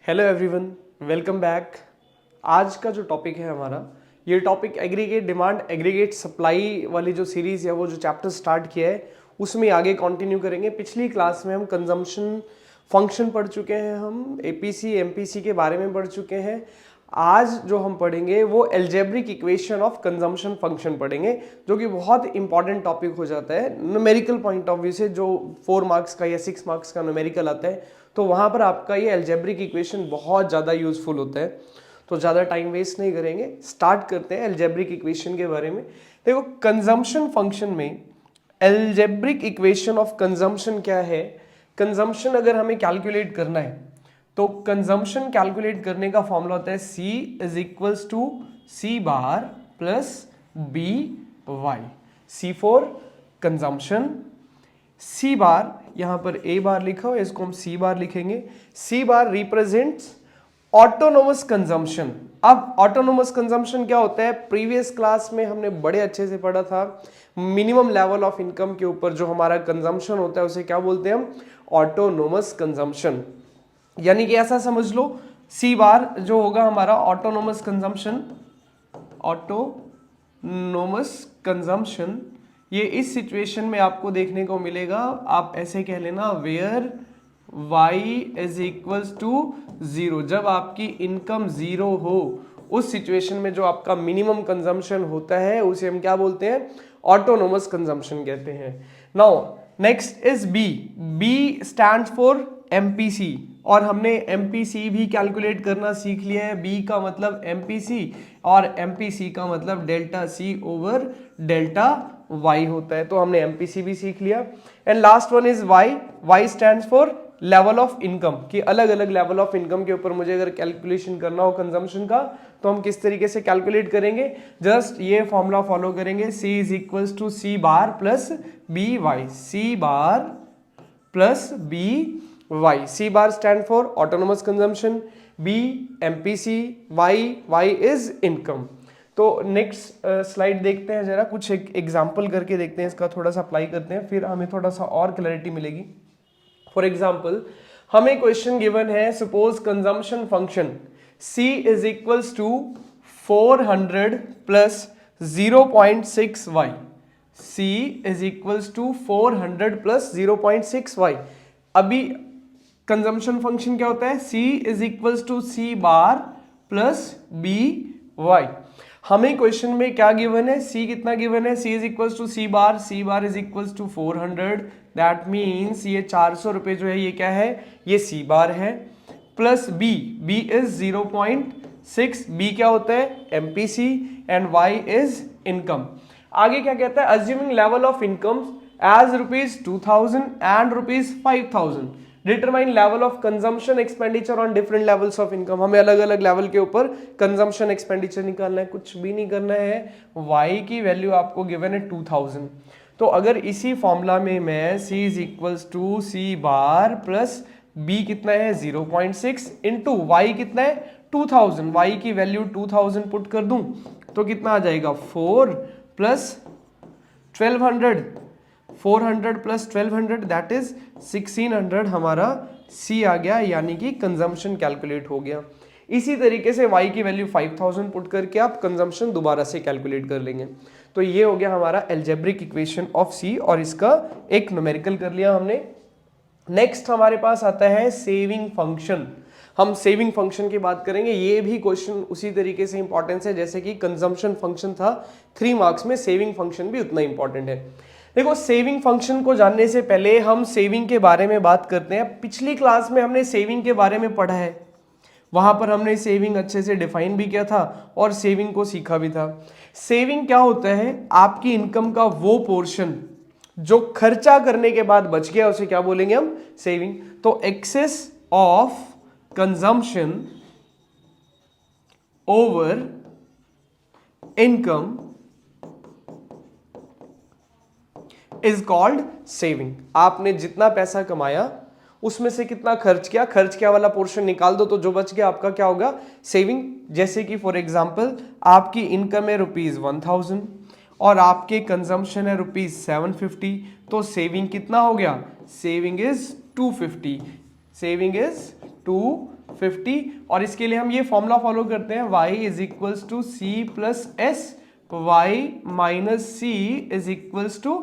Hello everyone, welcome back. आज का जो टॉपिक है हमारा, ये topic aggregate demand aggregate supply वाली जो सीरीज़ है, वो जो चैप्टर स्टार्ट किया है उसमें आगे कंटिन्यू करेंगे। पिछली क्लास में हम कंजम्पशन फंक्शन पढ़ चुके हैं, हम एपीसी एमपीसी के बारे में पढ़ चुके हैं। आज जो हम पढ़ेंगे वो algebraic equation of consumption function पढ़ेंगे, जो कि बहुत इंपॉर्टेंट टॉपिक हो जाता है न्यूमेरिकल पॉइंट ऑफ व्यू से। जो 4 मार्क्स का या 6 मार्क्स का न्यूमेरिकल आता है, तो वहाँ पर आपका ये एल्जेब्रिक इक्वेशन बहुत ज़्यादा यूजफुल होता है। तो ज़्यादा टाइम वेस्ट नहीं करेंगे, स्टार्ट करते हैं एल्जेब्रिक इक्वेशन के बारे में। देखो, कंजम्पशन फंक्शन में एल्जेब्रिक इक्वेशन ऑफ कंजम्पशन क्या है। कंजम्पशन अगर हमें कैलकुलेट करना है तो कंजम्पशन कैलकुलेट करने का फॉर्मूला होता है C is equals to C bar plus B Y. C for consumption, C bar यहां पर A बार लिखा हो, इसको हम C बार लिखेंगे। C बार रिप्रेजेंट्स ऑटोनोमस कंजम्पशन। अब ऑटोनोमस कंजम्पशन क्या होता है, प्रीवियस क्लास में हमने बड़े अच्छे से पढ़ा था। मिनिमम लेवल ऑफ इनकम के ऊपर जो हमारा कंजम्पशन होता है उसे क्या बोलते हैं हम, ऑटोनोमस कंजम्पशन। यानी कि ऐसा समझ लो, C बार जो होगा हमारा ऑटोनोमस कंजम्पशन, ऑटोनोमस कंजम्पशन, ये इस सिचुएशन में आपको देखने को मिलेगा। आप ऐसे कह लेना, where y is equals to 0। जब आपकी इनकम 0 हो, उस सिचुएशन में जो आपका मिनिमम कंजम्पशन होता है उसे हम क्या बोलते हैं, ऑटोनोमस कंजम्पशन कहते हैं। Now next is B। B stands for MPC, और हमने MPC भी कैलकुलेट करना सीख लिया है। B का मतलब MPC और MPC का मतलब delta C over delta Y होता है, तो हमने MPC भी सीख लिया। And last one is Y। Y stands for level of income, कि अलग अलग लेवल ऑफ इनकम के ऊपर मुझे अगर कैलकुलेशन करना हो कंजम्पशन का, तो हम किस तरीके से कैलकुलेट करेंगे। जस्ट ये फॉर्मूला फॉलो करेंगे, C is equals to C bar plus B Y. C bar plus B Y. C bar stand for autonomous consumption, B MPC, Y is income. तो नेक्स्ट स्लाइड देखते हैं जरा, कुछ एक example करके देखते हैं, इसका थोड़ा सा अप्लाई करते हैं, फिर हमें थोड़ा सा और क्लैरिटी मिलेगी। फॉर एग्जाम्पल, हमें क्वेश्चन गिवन है, suppose consumption function C is equals to 400 plus 0.6y। C is equals to 400 plus 0.6y। अभी कंजम्पशन फंक्शन क्या होता है, C is equals to C bar plus B Y. हमें question में क्या given है, C कितना गिवन है, C is equals to C bar is equals to 400। That means ये 400 रुपए जो है ये क्या है, ये C बार है, प्लस B इज 0.6। B क्या होता है, MPC, and Y is income. आगे क्या कहता है, assuming level of income as ₹2000 and ₹5000, determine level of consumption expenditure on different levels of income. हमें अलग अलग लेवल के ऊपर कंजम्पशन एक्सपेंडिचर निकालना है, कुछ भी नहीं करना है। Y की वैल्यू आपको गिवन है 2000। तो अगर इसी फॉर्मूला में मैं C is equals to C bar plus B कितना है 0.6 इंटू Y कितना है 2000, Y की वैल्यू 2000 पुट कर दूं तो कितना आ जाएगा, 4 प्लस 1200, 400 प्लस 1200 दैट इज 1600, हमारा C आ गया, यानी कि कंजम्पशन कैलकुलेट हो गया। इसी तरीके से Y की वैल्यू 5000 पुट करके आप कंजम्पशन दोबारा से कैलकुलेट कर लेंगे। तो ये हो गया हमारा एल्जेब्रिक इक्वेशन ऑफ C, और इसका एक न्यूमेरिकल कर लिया हमने। नेक्स्ट हमारे पास आता है सेविंग फंक्शन। हम सेविंग फंक्शन की बात करेंगे। ये भी क्वेश्चन उसी तरीके से इंपॉर्टेंस है जैसे कि कंजम्पशन फंक्शन था 3 मार्क्स में, सेविंग फंक्शन भी उतना इंपॉर्टेंट है। देखो, सेविंग फंक्शन को जानने से पहले हम सेविंग के बारे में बात करते हैं। पिछली क्लास में हमने सेविंग के बारे में पढ़ा है, वहां पर हमने सेविंग अच्छे से डिफाइन भी किया था और सेविंग को सीखा भी था। सेविंग क्या होता है, आपकी इनकम का वो पोर्शन जो खर्चा करने के बाद बच गया उसे क्या बोलेंगे हम, सेविंग। तो excess of consumption over income is called saving. आपने जितना पैसा कमाया उसमें से कितना खर्च किया, खर्च किया वाला पोर्शन निकाल दो, तो जो बच गया आपका क्या होगा, सेविंग। जैसे कि फॉर एग्जांपल, आपकी इनकम है ₹1000 और आपके कंजम्पशन है ₹750, तो सेविंग कितना हो गया, सेविंग इज 250। Saving is 250। 50, और इसके लिए हम ये फॉर्मूला फॉलो करते हैं y is equals to C plus S, y minus C is equals to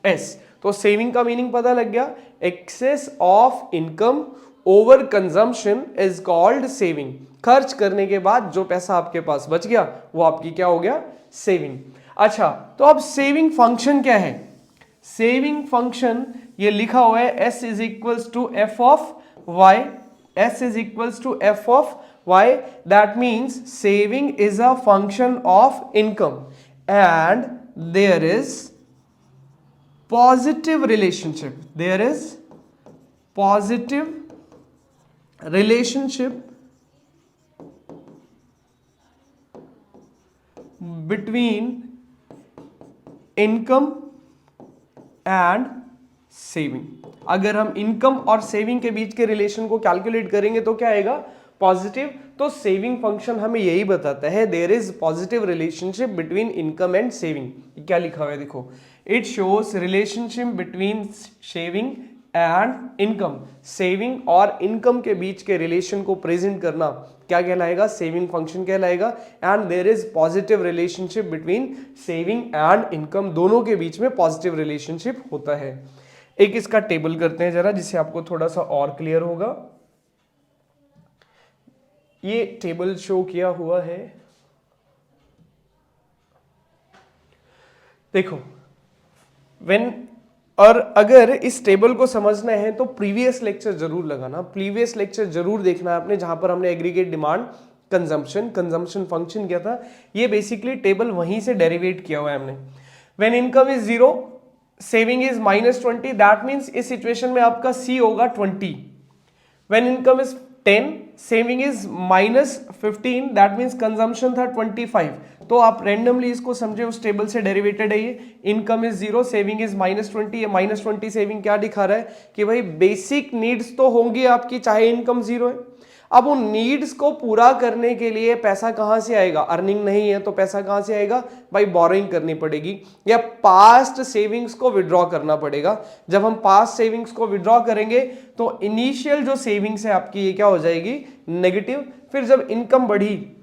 S. तो सेविंग का मीनिंग पता लग गया, excess of income over consumption is called saving. खर्च करने के बाद जो पैसा आपके पास बच गया वो आपकी क्या हो गया, सेविंग। अच्छा, तो अब सेविंग फंक्शन क्या है? सेविंग फंक्शन ये लिखा हुआ है s is equals to F of Y, s is equals to F of Y, that means saving is a function of income and there is positive relationship, there is positive relationship between income and saving। अगर हम income और saving के बीच के relation को calculate करेंगे तो क्या आएगा, पॉजिटिव। तो सेविंग फंक्शन हमें यही बताता है, there is positive relationship between income and saving. क्या लिखा हुआ है देखो, it shows relationship between saving and income. Saving और इनकम के बीच के रिलेशन को प्रेजेंट करना क्या कहलाएगा, सेविंग फंक्शन कहलाएगा। And there is positive relationship between saving and income, दोनों के बीच में पॉजिटिव रिलेशनशिप होता है। एक इसका टेबल करते हैं जरा, जिससे आपको थोड़ा सा और क्लियर होगा। ये टेबल शो किया हुआ है, देखो व्हेन, और अगर इस टेबल को समझना है तो प्रीवियस लेक्चर जरूर लगाना, प्रीवियस लेक्चर जरूर देखना आपने, जहां पर हमने एग्रीगेट डिमांड कंजम्पशन फंक्शन किया था। ये बेसिकली टेबल वहीं से डेरिवेट किया हुआ है हमने। When income is 0, saving is -20, that means इस सिचुएशन में आपका सी होगा 20। When income is 10, saving is -15, that means consumption था 25। तो आप रैंडमली इसको समझे, उस टेबल से डेरिवेटेड है ये। इनकम इज 0, सेविंग इज -20, ये -20 सेविंग क्या दिखा रहा है कि भाई बेसिक नीड्स तो होंगी आपकी चाहे इनकम 0 है। अब उन नीड्स को पूरा करने के लिए पैसा कहां से आएगा, अर्निंग नहीं है तो पैसा कहां से आएगा भाई, बोरोइंग करनी पड़ेगी या पास्ट सेविंग्स को विड्रॉ करना पड़ेगा। जब हम पास्ट सेविंग्स को विड्रॉ करेंगे तो इनिशियल जो सेविंग्स है आपकी ये क्या हो जाएगी, नेगेटिव। फिर जब इनकम बढ़ी,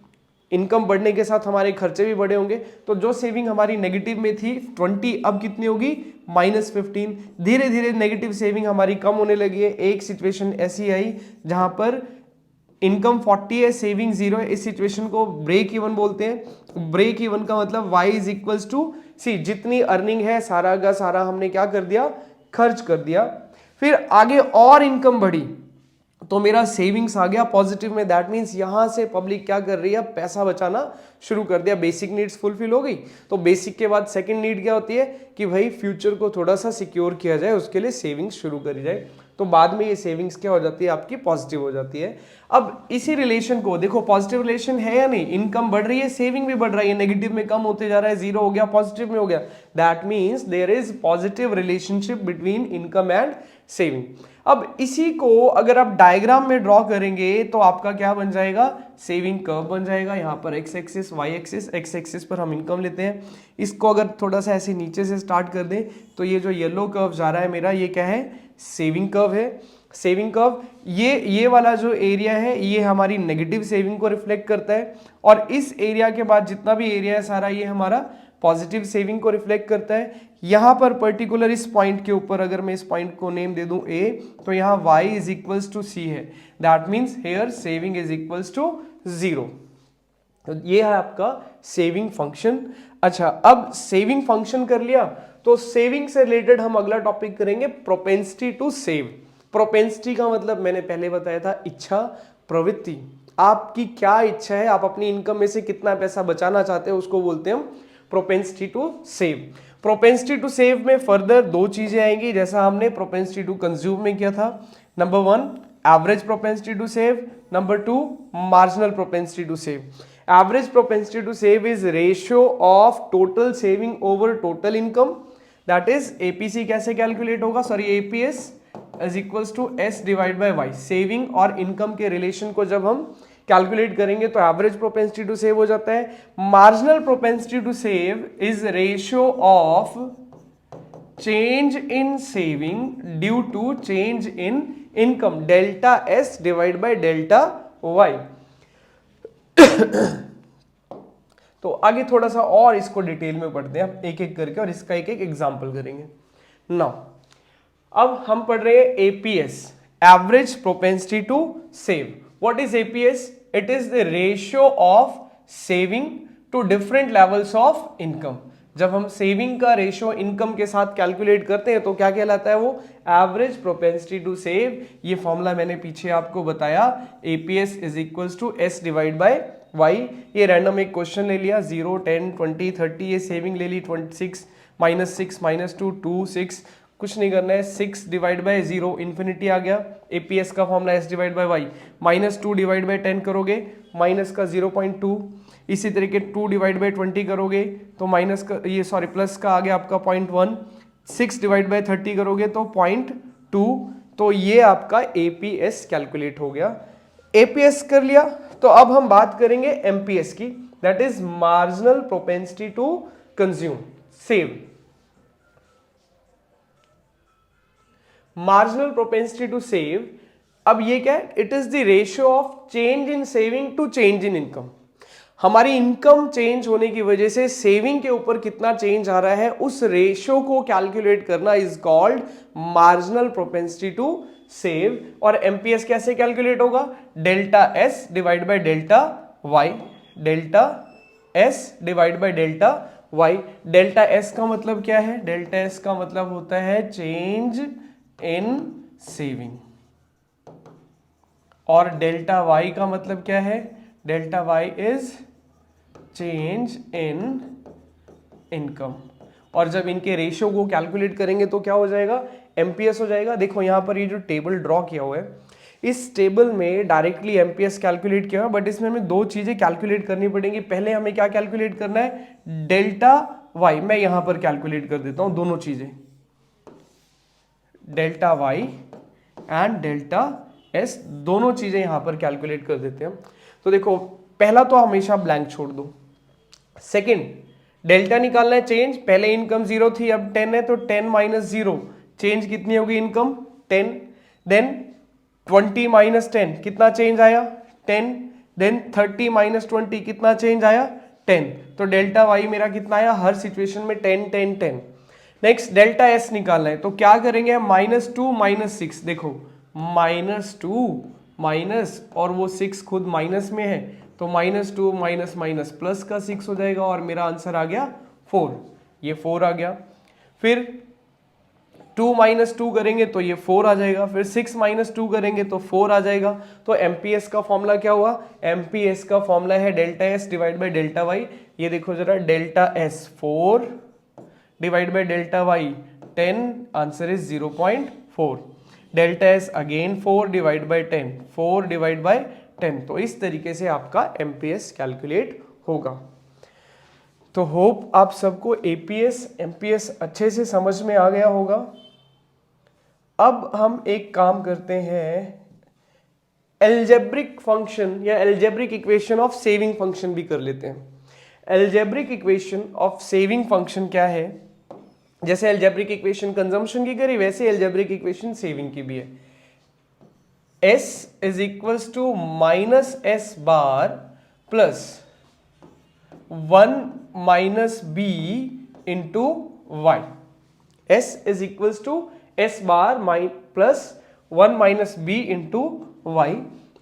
इनकम बढ़ने के साथ हमारे खर्चे भी बढ़े होंगे, तो जो सेविंग हमारी नेगेटिव में थी 20 अब कितनी होगी, -15। धीरे धीरे नेगेटिव सेविंग हमारी कम होने लगी है। एक सिचुएशन ऐसी आई जहां पर इनकम 40 है, सेविंग 0 है। इस सिचुएशन को ब्रेक इवन बोलते हैं। ब्रेक इवन का मतलब y इज इक्वल्स टू सी, जितनी अर्निंग है सारा का सारा हमने क्या कर दिया, खर्च कर दिया। फिर आगे और इनकम बढ़ी तो मेरा सेविंग्स आ गया पॉजिटिव में, दैट मीन्स यहां से पब्लिक क्या कर रही है, पैसा बचाना शुरू कर दिया। बेसिक नीड्स फुलफिल हो गई, तो बेसिक के बाद सेकंड नीड क्या होती है कि भाई फ्यूचर को थोड़ा सा सिक्योर किया जाए, उसके लिए सेविंग्स शुरू करी जाए। तो बाद में ये सेविंग्स क्या हो जाती है आपकी, पॉजिटिव हो जाती है। अब इसी रिलेशन को देखो, पॉजिटिव रिलेशन है या नहीं, इनकम बढ़ रही है, सेविंग भी बढ़ रही है, नेगेटिव में कम होते जा रहा है, 0 हो गया, पॉजिटिव में हो गया, that means there is positive relationship between income and saving. अब इसी को अगर आप डायग्राम में ड्रॉ करेंगे तो आपका क्या बन जाएगा, सेविंग कर्व बन जाएगा। यहाँ पर X axis, Y axis, X axis पर हम इनकम लेते हैं। इसको अगर थोड़ा सा ऐसे नीचे से स्टार्ट कर दें तो ये जो येलो कर्व जा रहा है मेरा, ये क्या है, सेविंग कर्व है। सेविंग कर्व ये वाला जो एरिया है ये हमारी नेगेटिव सेविंग को रिफ्लेक्ट करता है, और इस एरिया के बाद जितना भी एरिया है सारा ये हमारा पॉजिटिव सेविंग को रिफ्लेक्ट करता है। यहां पर पर्टिकुलर इस पॉइंट के ऊपर अगर मैं इस पॉइंट को नेम दे दूं A, तो यहां y is equals to C है, that means here saving is equals to 0। तो ये है आपका सेविंग फंक्शन। अच्छा, अब सेविंग फंक्शन कर लिया तो सेविंग से रिलेटेड हम अगला टॉपिक करेंगे, प्रोपेंसिटी टू सेव। प्रोपेंसिटी का मतलब मैंने पहले बताया था, इच्छा, प्रवृत्ति। आपकी क्या इच्छा है, आप अपनी इनकम में से कितना पैसा बचाना चाहते हैं, उसको बोलते हैं हम propensity to save. Propensity to save में फर्दर दो चीजें आएंगी, जैसा हमने प्रोपेंसिटी टू कंज्यूम में किया था। Number 1 average propensity to save, number 2 marginal propensity to save. Average propensity to save is ratio of total saving over total income, that is APC कैसे कैलकुलेट होगा, sorry APS is equals to S divide by Y. Saving और income के relation को जब हम calculate करेंगे तो average propensity to save हो जाता है। Marginal propensity to save is ratio of change in saving due to change in income, delta S divide by delta y। तो आगे थोड़ा सा और इसको डिटेल में पढ़ते हैं एक एक करके और इसका एक एक एग्जाम्पल करेंगे। नाउ अब हम पढ़ रहे हैं APS, average propensity to save. What is APS? It is the ratio of saving to different levels of income. जब हम सेविंग का रेशियो इनकम के साथ कैलकुलेट करते हैं तो क्या कहलाता है वो? Average propensity to save. ये फॉर्मूला मैंने पीछे आपको बताया, APS is equals to S divide by Y. ये रैंडम एक क्वेश्चन ले लिया, 0, 10, 20, 30, ये सेविंग ले ली, 26 -6 -2 2 6, कुछ नहीं करना है, 6 डिवाइड बाय 0 इन्फिनिटी आ गया। एपीएस का formula S divide by Y, -2 divide by 10 करोगे माइनस का 0.2, इसी तरीके 2 डिवाइड बाय 20 करोगे तो माइनस का ये सॉरी प्लस का आ गया आपका 0.1, 6 डिवाइड बाय 30 करोगे तो 0.2। तो ये आपका एपीएस कैलकुलेट हो गया। एपीएस कर लिया तो अब हम बात करेंगे एमपीएस की, that is marginal propensity to consume, save. Marginal propensity to save, अब ये क्या है? It is the ratio of change in saving to change in income. हमारी इनकम चेंज होने की वजह से सेविंग के ऊपर कितना चेंज आ रहा है, उस रेशियो को कैलकुलेट करना is called marginal propensity to save. और एमपीएस कैसे कैलकुलेट होगा? Delta S divide by delta Y, delta S divide by delta Y. Delta S का मतलब क्या है? डेल्टा एस का मतलब होता है चेंज इन सेविंग, और डेल्टा वाई का मतलब क्या है? Delta Y is change in income. और जब इनके रेशियो को कैलकुलेट करेंगे तो क्या हो जाएगा? एमपीएस हो जाएगा। देखो यहां पर ये जो टेबल ड्रॉ किया हुआ है, इस टेबल में डायरेक्टली एमपीएस कैलकुलेट किया हुआ है, बट इसमें हमें दो चीजें कैलकुलेट करनी पड़ेंगी। पहले हमें क्या कैलकुलेट करना है? Delta Y. मैं यहां पर कैलकुलेट कर देता हूं दोनों चीजें, delta Y and delta S, दोनों चीजें यहां पर कैलकुलेट कर देते हैं। तो देखो पहला तो हमेशा ब्लैंक छोड़ दो। सेकंड, डेल्टा निकालना है चेंज। पहले इनकम 0 थी, अब 10 है, तो 10 - 0 चेंज कितनी होगी? इनकम 10। देन 20 - 10 कितना चेंज आया? 10। देन 30 - 20 कितना चेंज आया? 10। तो डेल्टा वाई मेरा कितना आया? हर सिचुएशन में 10 10 10। नेक्स्ट डेल्टा एस निकालना है, तो क्या करेंगे? -2 -6। देखो -2 माइनस, और वो 6 खुद माइनस में है, तो -2 माइनस प्लस का 6 हो जाएगा, और मेरा आंसर आ गया 4। ये 4 आ गया। फिर 2 - 2 करेंगे तो ये 4 आ जाएगा। फिर 6 - 2 करेंगे तो 4 आ जाएगा। तो एमपीएस का फॉर्मूला क्या हुआ? एमपीएस का फॉर्मूला है delta S divide by delta Y. ये देखो जरा, delta S 4 divide by delta Y 10, answer is 0.4। Delta S again 4 divide by 10, 4 divide by 10। तो इस तरीके से आपका एमपीएस कैलकुलेट होगा। तो होप आप सबको एपीएस एमपीएस अच्छे से समझ में आ गया होगा। अब हम एक काम करते हैं, एल्जेब्रिक फंक्शन या algebraic equation of saving function भी कर लेते हैं। Algebraic equation of saving function क्या है? जैसे एल्जेब्रिक इक्वेशन कंजम्पशन की करी, वैसे एल्जेब्रिक इक्वेशन सेविंग की भी है। S is equals to -s bar plus 1 - b into Y. S is equals to s bar plus 1 - b into Y.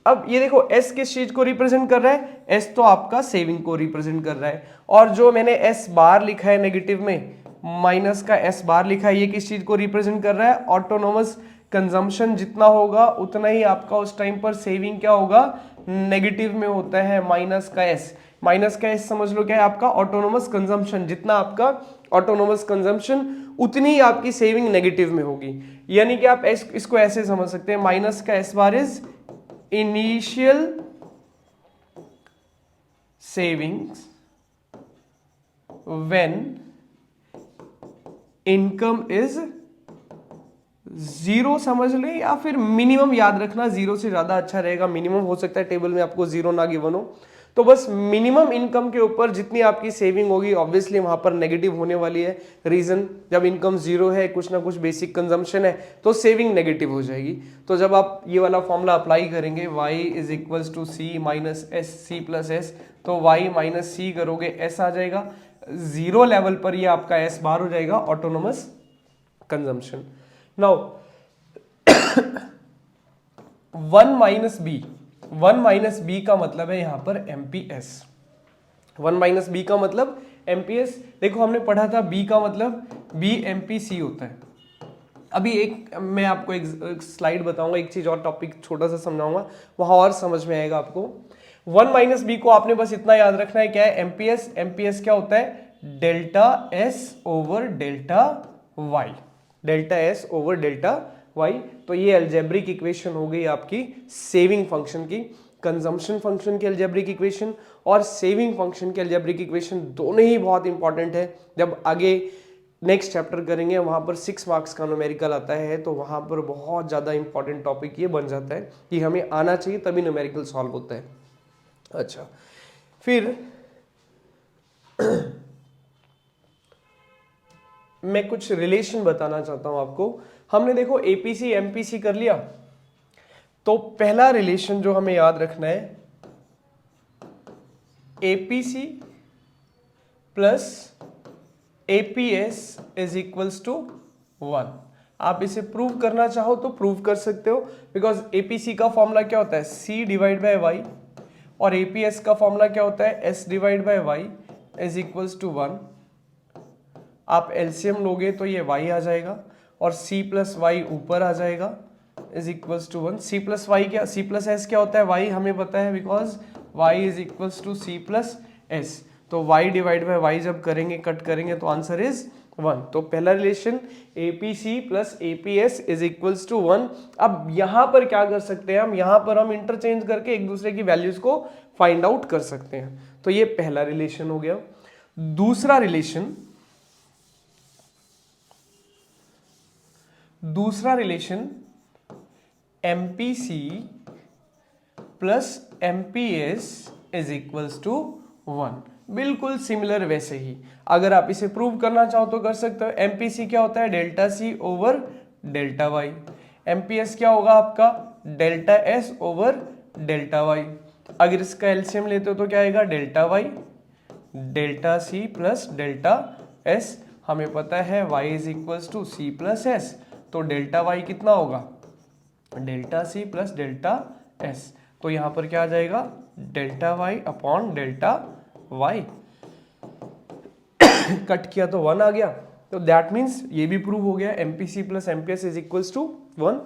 अब ये देखो s किस चीज को रिप्रेजेंट कर रहा है? s तो आपका सेविंग को रिप्रेजेंट कर रहा है, और जो मैंने s बार लिखा है नेगेटिव में, माइनस का s बार लिखा है, ये किस चीज को रिप्रेजेंट कर रहा है? ऑटोनोमस कंजम्पशन जितना होगा उतना ही आपका उस टाइम पर सेविंग क्या होगा? नेगेटिव में होता है। माइनस का एस समझ लो क्या है? आपका ऑटोनोमस कंजम्पशन। जितना आपका ऑटोनोमस कंजम्पशन उतनी ही आपकी सेविंग नेगेटिव में होगी। यानी कि आप इसको ऐसे समझ सकते हैं, माइनस का S bar is initial savings when income is 0 समझ ले, या फिर मिनिमम याद रखना, 0 से ज्यादा अच्छा रहेगा। मिनिमम हो सकता है टेबल में आपको 0 ना गिवन हो, तो बस मिनिमम इनकम के ऊपर जितनी आपकी सेविंग होगी ऑब्वियसली वहां पर नेगेटिव होने वाली है। रीजन, जब इनकम जीरो है, कुछ ना कुछ बेसिक कंजम्पशन है, तो सेविंग नेगेटिव हो जाएगी। तो जब आप ये वाला फॉर्मूला अप्लाई करेंगे y is equals to C minus S C plus S, तो y माइनस सी करोगे s आ जाएगा, जीरो लेवल पर ये आपका s बाहर हो जाएगा, autonomous consumption. Now 1 minus B, 1 minus B का मतलब है यहां पर एमपीएस। 1 माइनस बी का मतलब एमपीएस। देखो हमने पढ़ा था बी का मतलब बी एमपीसी होता है। अभी एक मैं आपको एक स्लाइड बताऊंगा, एक चीज और टॉपिक छोटा सा समझाऊंगा, वहां और समझ में आएगा आपको। 1 माइनस बी को आपने बस इतना याद रखना है, क्या है एमपीएस। एमपीएस क्या होता है, delta S over delta Y, delta S over delta Y. तो ये अलजेब्रिक इक्वेशन हो गई आपकी सेविंग फंक्शन की। कंजम्पशन फंक्शन की अलजेब्रिक इक्वेशन और सेविंग फंक्शन की अलजेब्रिक इक्वेशन दोनों ही बहुत इंपॉर्टेंट है। जब आगे नेक्स्ट चैप्टर करेंगे वहां पर 6 मार्क्स का न्यूमेरिकल आता है, तो वहां पर बहुत ज्यादा इंपॉर्टेंट टॉपिक ये बन जाता है कि हमें आना चाहिए तभी न्यूमेरिकल सॉल्व होता है। अच्छा, फिर मैं कुछ रिलेशन बताना चाहता हूं आपको। हमने देखो एपीसी एमपीसी कर लिया, तो पहला रिलेशन जो हमें याद रखना है, APC plus APS is equals to 1। आप इसे प्रूव करना चाहो तो प्रूव कर सकते हो, बिकॉज एपीसी का फॉर्मूला क्या होता है, सी डिवाइड बाय वाई, और एपीएस का फॉर्मूला क्या होता है, S divide by Y is equals to 1। आप एलसीएम लोगे तो ये y आ जाएगा और c प्लस वाई ऊपर आ जाएगा is equals to 1। c plus Y क्या, c प्लस एस क्या होता है, y हमें पता है, because y is equals to c plus S. तो y डिवाइड बाय y जब करेंगे, कट करेंगे, तो आंसर इज 1। तो पहला relation APC plus APS is equals to 1। अब यहां पर क्या कर सकते हैं हम, यहां पर हम इंटरचेंज करके एक दूसरे की वैल्यूज को फाइंड आउट कर सकते हैं। तो ये पहला रिलेशन हो गया। दूसरा relation MPC plus MPS is equals to 1। बिल्कुल सिमिलर वैसे ही अगर आप इसे प्रूव करना चाहो तो कर सकते हो। एमपीसी क्या होता है, delta C over delta Y. MPS क्या होगा आपका, delta S over delta Y. अगर इसका एलसीएम लेते हो तो क्या आएगा, delta Y delta C plus delta S. हमें पता है y is equals to C plus S, तो डेल्टा वाई कितना होगा, delta C plus delta S. तो यहां पर क्या आ जाएगा, delta Y upon delta Y. Cut किया तो 1 आ गया। तो दैट मीन्स ये भी प्रूव हो गया, MPC plus MPS is equals to 1।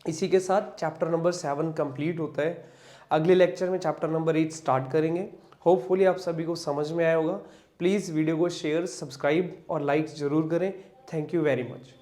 इसी के साथ चैप्टर नंबर 7 कंप्लीट होता है। अगले लेक्चर में चैप्टर नंबर 8 स्टार्ट करेंगे। होपफुली आप सभी को समझ में आया होगा। प्लीज़ वीडियो को शेयर, सब्सक्राइब और लाइक जरूर करें। Thank you very much.